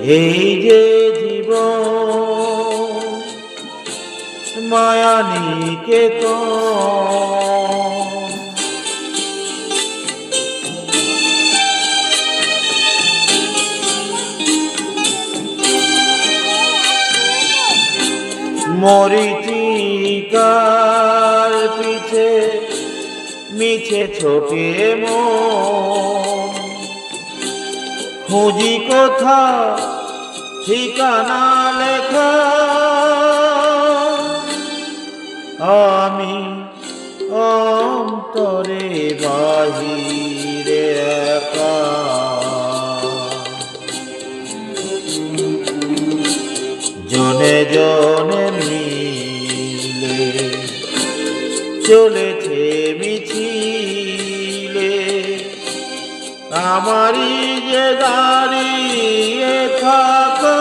এই যে জীবন মায়া নিকেতন, মরীচিকার পিছে মিছে ছোটে মন, খুঁজি কোথা ঠিকানা লেখা, আমি অন্তরে বাহিরে একা। জনে জনে মিলে চলেছে মিছিলে, আমারই যে দাঁড়িয়ে থাকা